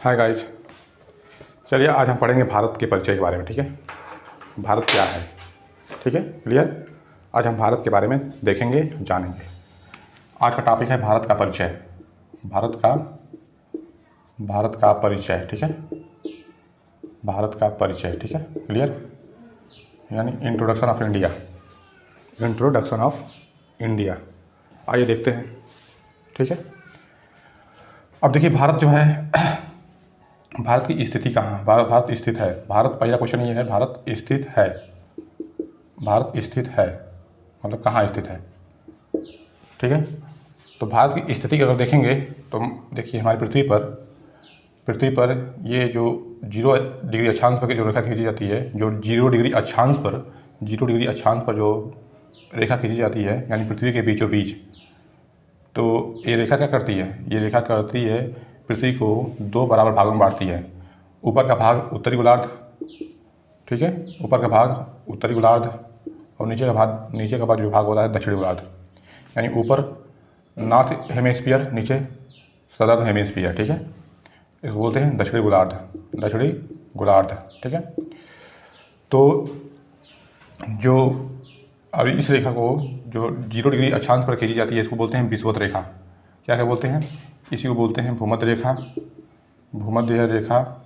Hi guys, चलिए आज हम पढ़ेंगे भारत के परिचय के बारे में। ठीक है, भारत क्या है। ठीक है, क्लियर। आज हम भारत के बारे में देखेंगे, जानेंगे। आज का टॉपिक है भारत का परिचय। भारत का परिचय। ठीक है, भारत का परिचय। ठीक है, क्लियर। यानी introduction of India. Introduction of India. आइए देखते हैं। ठीक है, अब देखिए भारत जो है, भारत की स्थिति कहाँ, भारत स्थित है। भारत, पहला क्वेश्चन ये है, भारत स्थित है। भारत स्थित है मतलब कहाँ स्थित है। ठीक है, तो भारत की स्थिति अगर देखेंगे तो देखिए हमारी पृथ्वी पर ये जो 0 डिग्री अक्षांश पर जो रेखा खींची जाती है, जो 0 डिग्री अक्षांश पर जो रेखा खींची जाती है, यानी पृथ्वी के बीचों बीच, तो ये रेखा क्या करती है, ये रेखा करती है पृथ्वी को 2 बराबर भागों में बांटती है। ऊपर का भाग उत्तरी गोलार्ध, ठीक है, ऊपर का भाग उत्तरी गोलार्ध, और नीचे का भाग जो भाग होता है दक्षिणी गोलार्ध। यानी ऊपर नॉर्थ हेमिस्फीयर, नीचे सदर्न हेमिस्फीयर। ठीक है, इसको बोलते हैं दक्षिणी गोलार्ध। ठीक है, तो जो और इस रेखा को जो 0 डिग्री अक्षांश पर खींची जाती है, इसको बोलते हैं विषुवत रेखा। क्या बोलते हैं, इसी को बोलते हैं भूमध्य रेखा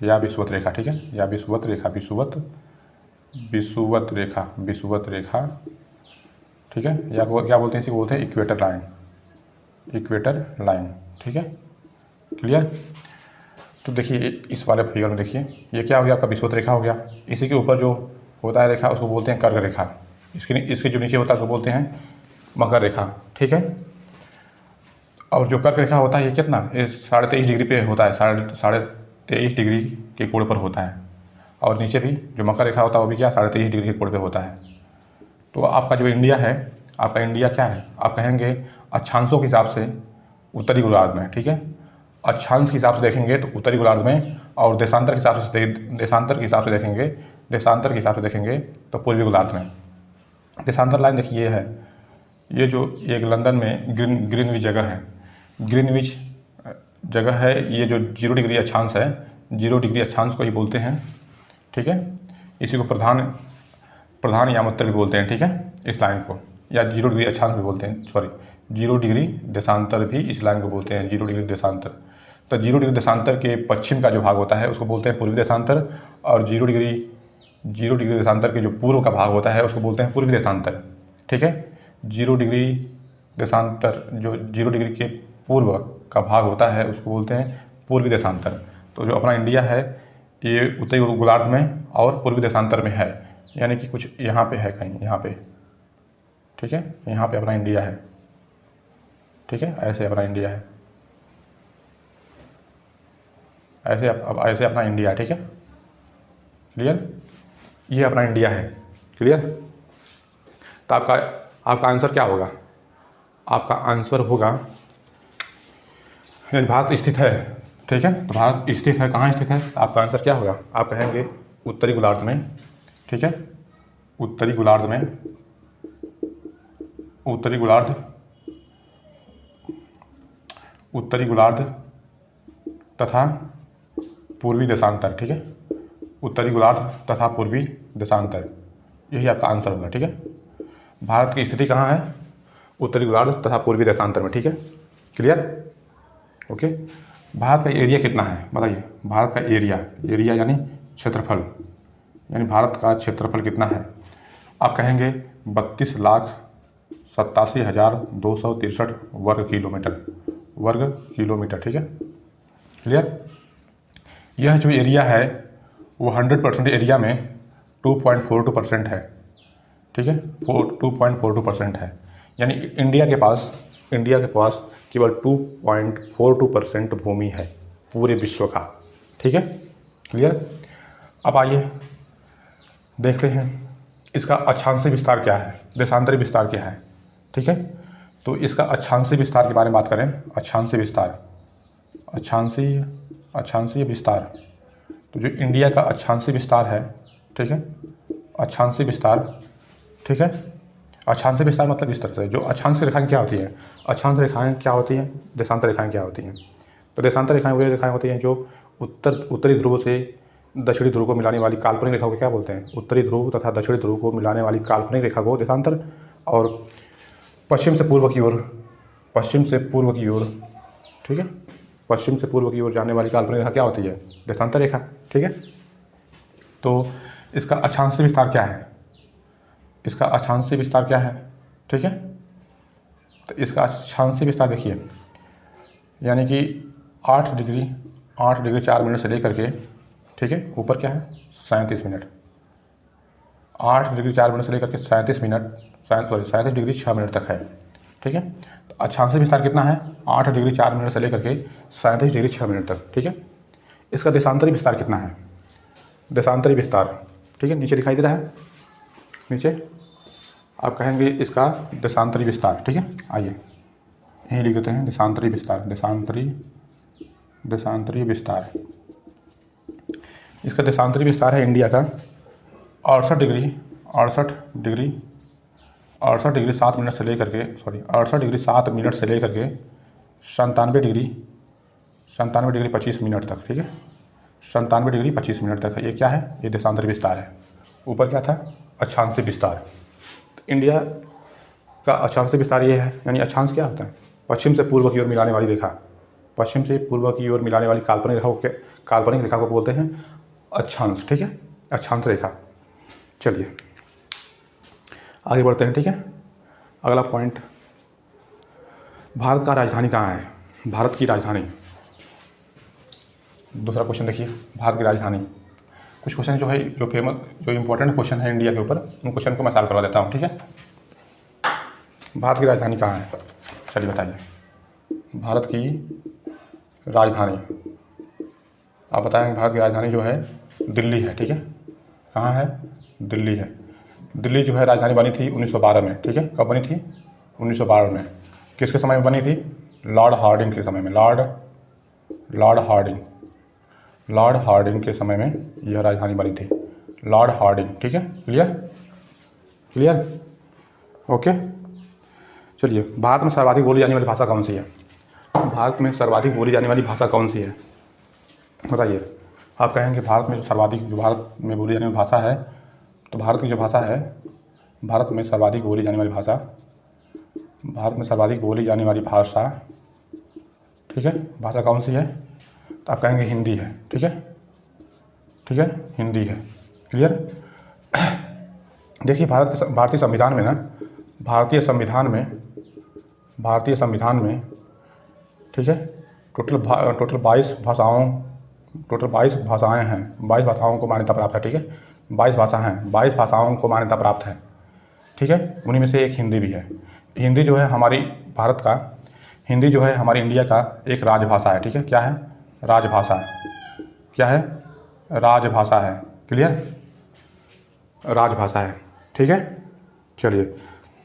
या विषुवत रेखा। ठीक है, या विषुवत रेखा। ठीक है, या क्या बोलते हैं, इसी को बोलते हैं इक्वेटर लाइन। ठीक है, क्लियर। तो देखिए इस वाले फिगर में देखिए, ये क्या हो गया, आपका विषुवत रेखा हो गया। इसी के ऊपर जो होता है रेखा, उसको बोलते हैं कर्क रेखा। इसके जो नीचे होता है उसको बोलते हैं मकर रेखा। ठीक है, और जो कर्क रेखा होता है ये कितना, ये 23.5 डिग्री पे होता है, 23.5 डिग्री के कोण पर होता है। और नीचे भी जो मकर रेखा होता है वो भी क्या 23.5 डिग्री के कोण पे होता है। तो आपका जो इंडिया है, आपका इंडिया क्या है, आप कहेंगे अक्षांशों के हिसाब से उत्तरी गोलार्ध में। ठीक है, अक्षांश के हिसाब से देखेंगे तो उत्तरी गोलार्ध में, और देशांतर के हिसाब से देखेंगे तो पूर्वी गोलार्ध में। देशांतर लाइन देखिए ये है, ये जो एक लंदन में ग्रीनविच जगह है, ये जो 0 डिग्री अक्षांश है, 0 डिग्री अक्षांश को ही बोलते हैं। ठीक है, इसी को प्रधान यामोत्तर भी बोलते हैं। ठीक है, इस लाइन को, या 0 डिग्री अक्षांश भी बोलते हैं, 0 डिग्री देशांतर भी इस लाइन को बोलते हैं, 0 डिग्री देशांतर। तो 0 डिग्री देशांतर के पश्चिम का जो भाग होता है उसको बोलते हैं पूर्वी देशांतर, और 0 डिग्री देशांतर के जो पूर्व का भाग होता है उसको बोलते हैं पूर्वी देशांतर। ठीक है, 0 डिग्री देशांतर, जो 0 डिग्री के पूर्व का भाग होता है उसको बोलते हैं पूर्वी देशांतर। तो जो अपना इंडिया है ये उत्तरी गोलार्ध में और पूर्वी देशांतर में है, यानी कि कुछ यहाँ पे है, कहीं यहाँ पे। ठीक है, यहाँ पे अपना इंडिया है। ठीक है, ऐसे अपना इंडिया है, ऐसे अपना इंडिया है। ठीक है, क्लियर। ये अपना इंडिया है, क्लियर। तो आपका आंसर क्या होगा, आपका आंसर होगा भारत स्थित है। ठीक है, तो भारत स्थित है, कहाँ स्थित है, आपका आंसर क्या होगा, आप कहेंगे उत्तरी गोलार्ध में। ठीक है, उत्तरी गोलार्ध तथा पूर्वी देशांतर। ठीक है, उत्तरी गोलार्ध तथा पूर्वी देशांतर, यही आपका आंसर होगा। ठीक है, भारत की स्थिति कहाँ है, उत्तरी गोलार्ध तथा पूर्वी देशांतर में। ठीक है, क्लियर, ओके। भारत का एरिया कितना है बताइए, भारत का एरिया यानी क्षेत्रफल, यानी भारत का क्षेत्रफल कितना है। आप कहेंगे 32,87,263 वर्ग किलोमीटर। ठीक है, क्लियर। यह जो एरिया है वो 100% एरिया में 2.42% है। ठीक है, 2.42% है, यानी इंडिया के पास केवल 2.42% भूमि है पूरे विश्व का। ठीक है, क्लियर। अब आइए देखते हैं इसका अक्षांशीय विस्तार क्या है, देशांतरी विस्तार क्या है। ठीक है, तो इसका अक्षांशीय विस्तार के बारे में बात करें। अक्षांशीय विस्तार, तो जो इंडिया का अक्षांशीय विस्तार है, ठीक है, अक्षांशीय विस्तार। ठीक है, अक्षांशीय विस्तार मतलब इस तरह से, जो अक्षांश रेखाएं क्या होती हैं, अक्षांश रेखाएं क्या होती हैं, देशांतर रेखाएं क्या होती हैं। तो देशांतर रेखाएं वे रेखाएं होती हैं जो उत्तरी ध्रुव से दक्षिणी ध्रुव को मिलाने वाली काल्पनिक रेखा को क्या बोलते हैं? उत्तरी ध्रुव तथा दक्षिणी ध्रुव को मिलाने वाली काल्पनिक रेखा को देशांतर। और पश्चिम से पूर्व की ओर, पश्चिम से पूर्व की ओर, ठीक है, पश्चिम से पूर्व की ओर जाने वाली काल्पनिक रेखा क्या होती है? देशांतर रेखा, ठीक है। तो इसका अक्षांशीय विस्तार क्या है? इसका अक्षांशीय विस्तार क्या है? ठीक है, तो इसका अक्षांशीय विस्तार देखिए, यानी कि 8 डिग्री 4 मिनट से लेकर के, ठीक है, ऊपर क्या है? 37 मिनट। 8 डिग्री 4 मिनट से लेकर के 37 डिग्री 6 मिनट तक है, ठीक है। तो अक्षांशीय विस्तार कितना है? 8 डिग्री 4 मिनट से लेकर के 37 डिग्री 6 मिनट तक, ठीक है। इसका देशांतरी विस्तार कितना है? देशांतरी विस्तार, ठीक है, नीचे दिखाई दे रहा है, नीचे आप कहेंगे इसका देशांतरी विस्तार, ठीक है। आइए यहीं लिख देते हैं, देशांतरी विस्तार, देशांतरी विस्तार। इसका देशांतरी विस्तार है इंडिया का 68 डिग्री 7 मिनट से लेकर के 68 डिग्री 7 मिनट से लेकर के 97 डिग्री 25 मिनट तक, ठीक है, 97 डिग्री 25 मिनट तक है। ये क्या है? ये देशांतरी विस्तार है। ऊपर क्या था? अक्षांशीय विस्तार। तो इंडिया का अक्षांशीय विस्तार ये है, यानी अक्षांश क्या होता है? पश्चिम से पूर्व की ओर मिलाने वाली रेखा, पश्चिम से पूर्व की ओर मिलाने वाली काल्पनिक रेखा को बोलते हैं अक्षांश, ठीक है, अक्षांश रेखा। चलिए आगे बढ़ते हैं, ठीक है। अगला पॉइंट, भारत का राजधानी कहाँ है? भारत की राजधानी, दूसरा क्वेश्चन देखिए, भारत की राजधानी। कुछ क्वेश्चन जो है, जो इम्पोर्टेंट क्वेश्चन है इंडिया के ऊपर, उन क्वेश्चन को मैं सॉल्व करवा देता हूँ, ठीक है। भारत की राजधानी कहाँ है? चलिए बताइए, भारत की राजधानी आप बताएंगे। भारत की राजधानी जो है दिल्ली है, ठीक है। कहाँ है? दिल्ली है। दिल्ली जो है राजधानी बनी थी 1912 में, ठीक है। कब बनी थी? 1912 में। किसके समय में बनी थी? लॉर्ड हार्डिंग के समय में। लॉर्ड हार्डिंग के समय में यह राजधानी बनी थी, लॉर्ड हार्डिंग, ठीक है। Clear, okay. चलिए, भारत में सर्वाधिक बोली जाने वाली भाषा कौन सी है? भारत में सर्वाधिक बोली जाने वाली भाषा कौन सी है? बताइए। आप कहेंगे भारत में भारत में बोली जाने वाली भाषा है, तो भारत की जो भाषा है, भारत में सर्वाधिक बोली जाने वाली भाषा, ठीक है, भाषा कौन सी है? तो आप कहेंगे हिंदी है, ठीक है, हिंदी है। क्लियर। देखिए, भारतीय संविधान में, ठीक है, टोटल 22 भाषाएं हैं, 22 भाषाओं को मान्यता प्राप्त है, ठीक है। 22 भाषाओं को मान्यता प्राप्त है, ठीक है। उन्हीं में से एक हिंदी भी है। हिंदी जो है हमारी इंडिया का एक राजभाषा है, ठीक है। क्या है? राजभाषा है। क्या है? राजभाषा है। क्लियर, राजभाषा है, ठीक है। चलिए,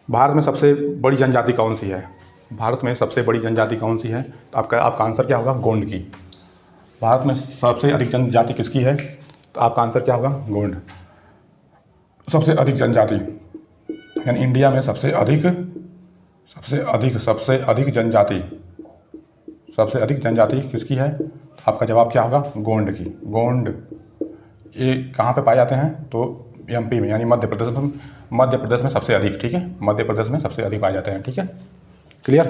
भारत में सबसे बड़ी जनजाति कौन सी है? भारत में सबसे बड़ी जनजाति कौन सी है? तो आपका आंसर क्या होगा? गोंड की। भारत में सबसे अधिक जनजाति किसकी है? तो आपका आंसर क्या होगा? गोंड। सबसे अधिक जनजाति, यानी इंडिया में सबसे अधिक जनजाति किसकी है? आपका जवाब क्या होगा? गोंड की। गोंड ये कहाँ पे पाए जाते हैं? तो एमपी में, यानी मध्य प्रदेश में सबसे अधिक, ठीक है। मध्य प्रदेश में सबसे अधिक पाए जाते हैं, ठीक है। क्लियर।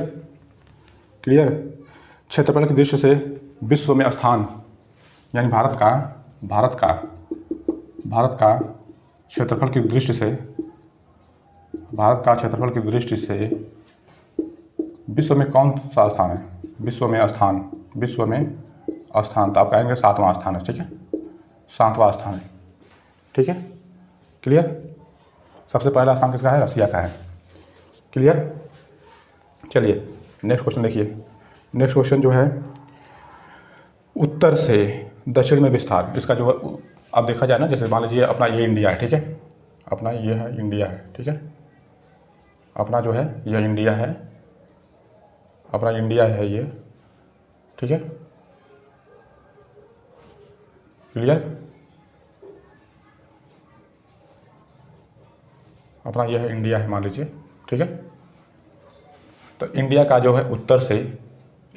क्षेत्रफल की दृष्टि से विश्व में स्थान, यानी भारत का क्षेत्रफल की दृष्टि से विश्व में कौन सा स्थान है? विश्व में स्थान, तो आप कहेंगे 7वां स्थान है, ठीक है। 7वां स्थान है, ठीक है। क्लियर। सबसे पहला स्थान किसका है? रसिया का है। क्लियर। चलिए नेक्स्ट क्वेश्चन देखिए। नेक्स्ट क्वेश्चन जो है, उत्तर से दक्षिण में विस्तार। इसका जो है, अब देखा जाए ना, जैसे मान लीजिए अपना ये इंडिया है, ठीक है। अपना ये है इंडिया है, ठीक है। अपना जो है यह इंडिया है, अपना इंडिया है ये, ठीक है। क्लियर। अपना यह है इंडिया है, मान लीजिए, ठीक है। तो इंडिया का जो है उत्तर से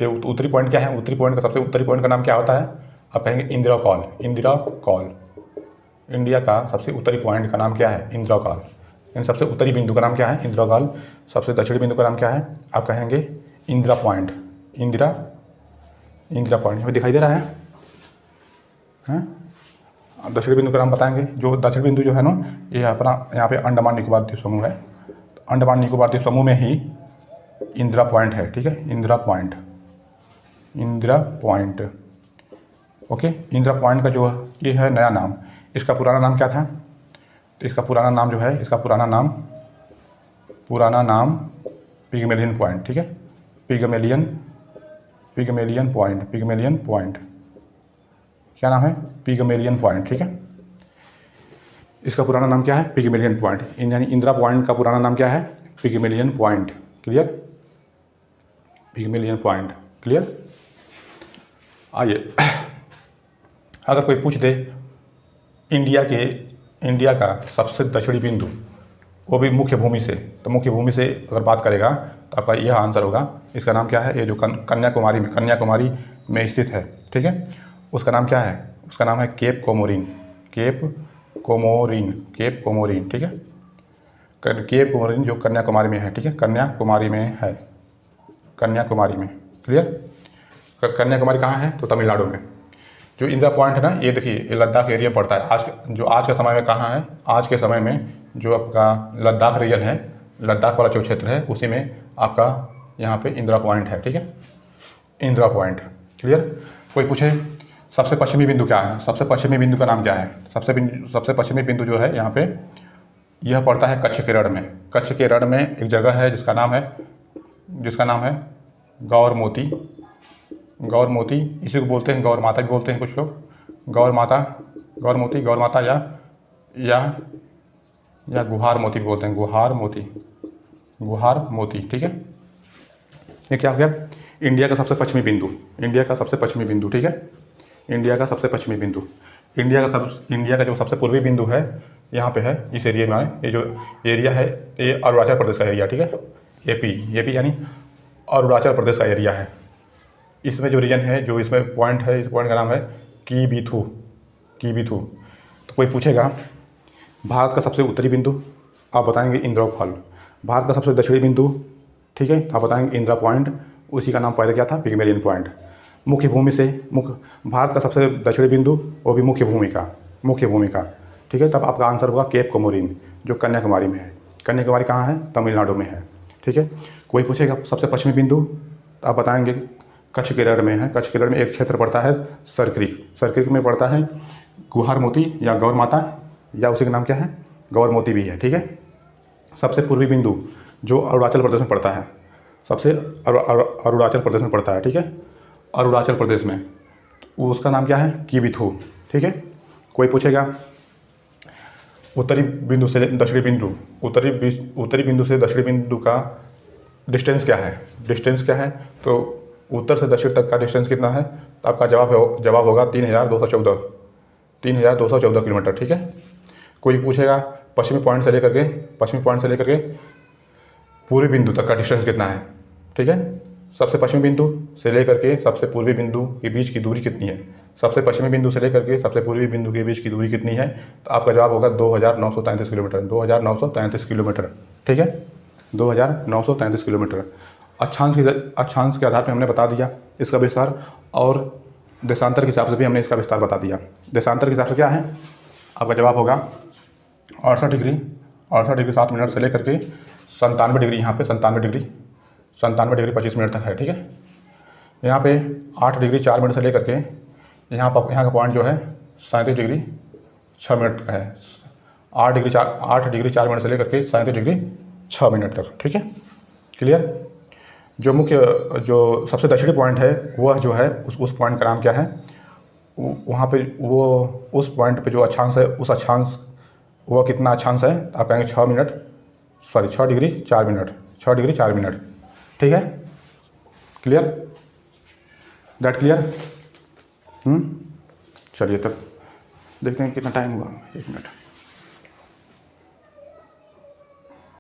ये उत्तरी पॉइंट क्या है, उत्तरी पॉइंट का सबसे उत्तरी पॉइंट का नाम क्या होता है, आप कहेंगे Indira call. Indira call, India का सबसे उत्तरी पॉइंट का नाम क्या है, इंदिरा कॉल। इन सबसे उत्तरी बिंदु का नाम क्या है, इंदिरा कॉल। सबसे दक्षिणी बिंदु का नाम क्या है, आप कहेंगे इंदिरा पॉइंट। इंदिरा पॉइंट हमें दिखाई दे रहा है, हैं। दक्षिणी बिंदु का नाम बताएंगे। जो दक्षिणी बिंदु जो है ना, ये अपना यहाँ पे अंडमान निकोबार द्वीप समूह है। अंडमान निकोबार द्वीप समूह में ही इंदिरा पॉइंट है, ठीक है, Indira point, Indira point. Okay, Indira point का जो ये है नया नाम, इसका पुराना नाम क्या था, तो इसका पुराना नाम जो है, इसका पुराना नाम पिग्मेलियन पॉइंट, ठीक है, पिग्मेलियन पॉइंट, क्या नाम है, पिग्मेलियन पॉइंट, ठीक है। इसका पुराना नाम क्या है, पिग्मेलियन पॉइंट। यानी इंदिरा पॉइंट का पुराना नाम क्या है, Pygmalion point. Clear, Pygmalion point, clear. आइए, अगर कोई पूछ दे इंडिया का सबसे दक्षिणी बिंदु, वो भी मुख्य भूमि से, तो मुख्य भूमि से अगर बात करेगा तो आपका यह आंसर होगा। इसका नाम क्या है, ये जो कन्याकुमारी में स्थित है, ठीक है, उसका नाम क्या है, उसका नाम है केप कोमोरिन, ठीक है। केप कोमोरिन जो कन्याकुमारी में है, ठीक है, कन्याकुमारी में है, कन्याकुमारी में। क्लियर, कन्याकुमारी कहाँ है, तो तमिलनाडु में। जो इंदिरा पॉइंट है ना, ये देखिए, ये लद्दाख एरिया पड़ता है। आज के समय में कहाँ है, आज के समय में जो आपका लद्दाख रीजन है, लद्दाख वाला जो क्षेत्र है, उसी में आपका यहाँ पे इंदिरा पॉइंट है, ठीक है, इंदिरा पॉइंट। क्लियर। कोई पूछे सबसे पश्चिमी बिंदु क्या है, सबसे पश्चिमी बिंदु का नाम क्या है, सबसे पश्चिमी बिंदु जो है यहाँ पे, यह पड़ता है कच्छ के रण में। कच्छ के रण में एक जगह है जिसका नाम है गौर मोती, इसी को बोलते हैं गौर माता भी बोलते हैं कुछ लोग, गौर माता या गुहार मोती भी बोलते हैं, गुहार मोती, ठीक है। ये क्या हो गया, इंडिया का सबसे पश्चिमी बिंदु, ठीक है, इंडिया का सबसे पश्चिमी बिंदु। इंडिया का जो सबसे पूर्वी बिंदु है यहाँ पे है, इस एरिया में। ये जो एरिया है, ये अरुणाचल प्रदेश का एरिया, ठीक है, एपी यानी अरुणाचल प्रदेश का एरिया है। इसमें जो रीजन है, जो इसमें पॉइंट है, इस पॉइंट का नाम है कीबीथू। तो कोई पूछेगा भारत का सबसे उत्तरी बिंदु, आप बताएंगे इंदिरा कॉल। भारत का सबसे दक्षिणी बिंदु, ठीक है, आप बताएंगे इंदिरा पॉइंट, उसी का नाम पहले क्या था, पिग्मेलियन पॉइंट। भारत का सबसे दक्षिणी बिंदु, वो भी मुख्य भूमि का, ठीक है, तब आपका आंसर होगा केप कोमोरिन, जो कन्याकुमारी में है। कन्याकुमारी कहाँ है, तमिलनाडु में है, ठीक है। कोई पूछेगा सबसे पश्चिमी बिंदु, तो आप बताएंगे कच्छ के रण में है। कच्छ के रण में एक क्षेत्र पड़ता है सरक्रीक में पड़ता है गुहार मोती या गौर माता, या उसी का नाम क्या है, गौर मोती भी है, ठीक है। सबसे पूर्वी बिंदु जो अरुणाचल प्रदेश में पड़ता है, अरुणाचल प्रदेश में पड़ता है, ठीक है, अरुणाचल प्रदेश में, उसका नाम क्या है, कीबीथू, ठीक है। कोई पूछेगा उत्तरी बिंदु से दक्षिणी बिंदु का डिस्टेंस क्या है, तो उत्तर से दक्षिण तक का डिस्टेंस कितना है, तो आपका जवाब होगा 3214 किलोमीटर, ठीक है। कोई पूछेगा पश्चिमी पॉइंट से लेकर के पूर्वी बिंदु तक का डिस्टेंस कितना है, ठीक है। सबसे पश्चिमी बिंदु से लेकर के सबसे पूर्वी बिंदु के बीच की दूरी कितनी है, सबसे पश्चिमी बिंदु से लेकर के सबसे पूर्वी बिंदु के बीच की दूरी कितनी है, तो आपका जवाब होगा 2933 किलोमीटर, 2933 किलोमीटर, ठीक है, 2933 किलोमीटर। अक्षांश के आधार पर हमने बता दिया इसका विस्तार, और देशांतर के हिसाब से भी हमने इसका विस्तार बता दिया। देशांतर के हिसाब से क्या है, आपका जवाब होगा 68 डिग्री 7 मिनट से लेकर के 97 डिग्री, यहाँ पे 97 डिग्री 25 मिनट तक है, ठीक है। यहाँ पे 8 डिग्री 4 मिनट से लेकर के यहाँ का पॉइंट जो है 37 डिग्री 6 मिनट का है। 8 डिग्री 4 मिनट से लेकर के 37 डिग्री 6 मिनट तक, ठीक है, क्लियर। जो सबसे दक्षिणी पॉइंट है, वह जो है उस पॉइंट का नाम क्या है, वहाँ पे उस पॉइंट पे जो अक्षांश है, उस अक्षांश वह कितना अक्षांश है, आप कहेंगे 6 डिग्री 4 मिनट, ठीक है, क्लियर, दैट क्लियर। चलिए तब देखते हैं कितना टाइम हुआ, 1 मिनट।